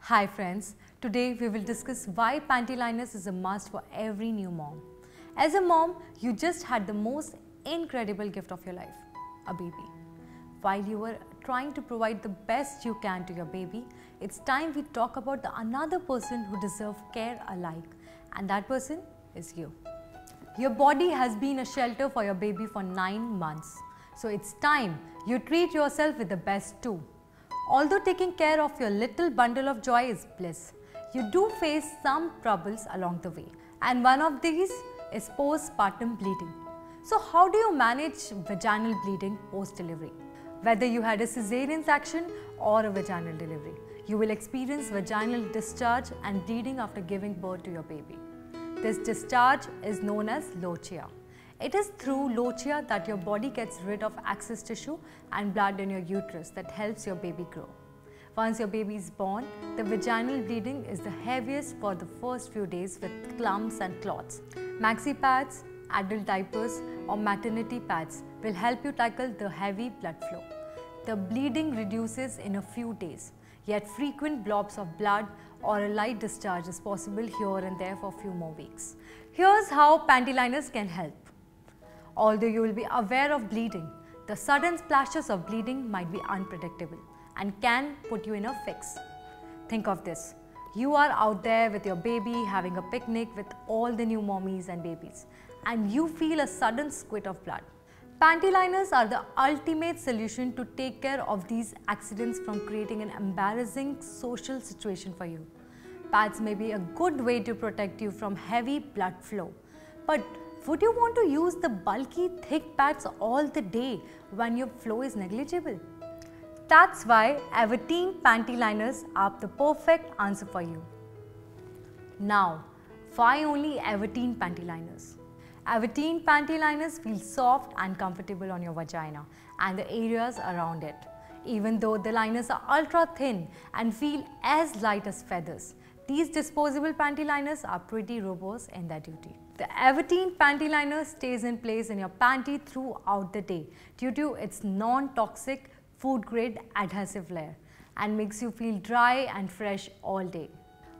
Hi friends, today we will discuss why panty liners is a must for every new mom. As a mom, you just had the most incredible gift of your life, a baby. While you were trying to provide the best you can to your baby, it's time we talk about another person who deserves care alike, and that person is you. Your body has been a shelter for your baby for 9 months, so it's time you treat yourself with the best too. Although taking care of your little bundle of joy is bliss, you do face some troubles along the way. And one of these is postpartum bleeding. So how do you manage vaginal bleeding post-delivery? Whether you had a cesarean section or a vaginal delivery, you will experience vaginal discharge and bleeding after giving birth to your baby. This discharge is known as lochia. It is through lochia that your body gets rid of excess tissue and blood in your uterus that helps your baby grow. Once your baby is born, the vaginal bleeding is the heaviest for the first few days with clumps and clots. Maxi pads, adult diapers or maternity pads will help you tackle the heavy blood flow. The bleeding reduces in a few days, yet frequent blobs of blood or a light discharge is possible here and there for a few more weeks. Here's how panty liners can help. Although you will be aware of bleeding, the sudden splashes of bleeding might be unpredictable and can put you in a fix. Think of this. You are out there with your baby having a picnic with all the new mommies and babies, and you feel a sudden squirt of blood. Panty liners are the ultimate solution to take care of these accidents from creating an embarrassing social situation for you. Pads may be a good way to protect you from heavy blood flow, but would you want to use the bulky, thick pads all the day when your flow is negligible? That's why Everteen panty liners are the perfect answer for you. Now, why only Everteen panty liners? Everteen panty liners feel soft and comfortable on your vagina and the areas around it. Even though the liners are ultra thin and feel as light as feathers, these disposable panty liners are pretty robust in their duty. The Everteen panty liner stays in place in your panty throughout the day due to its non-toxic food-grade adhesive layer and makes you feel dry and fresh all day.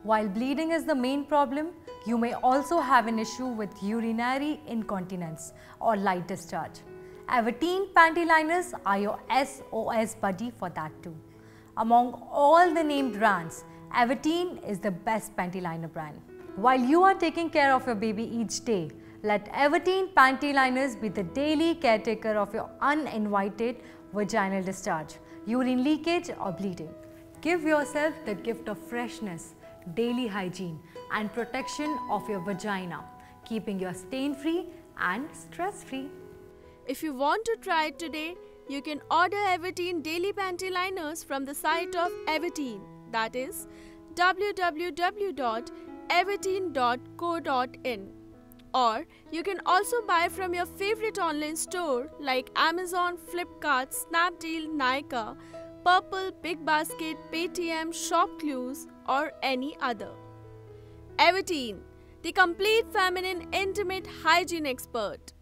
While bleeding is the main problem, you may also have an issue with urinary incontinence or light discharge. Everteen panty liners are your SOS buddy for that too. Among all the named brands, Everteen is the best panty liner brand. While you are taking care of your baby each day, let Everteen panty liners be the daily caretaker of your uninvited vaginal discharge, urine leakage or bleeding. Give yourself the gift of freshness, daily hygiene and protection of your vagina, keeping you stain-free and stress-free. If you want to try it today, you can order Everteen daily panty liners from the site of Everteen, that is www.everteen.co.in. Or you can also buy from your favorite online store like Amazon, Flipkart, Snapdeal, Nykaa, Purple, Big Basket, Paytm, ShopClues or any other. Everteen, the complete feminine intimate hygiene expert.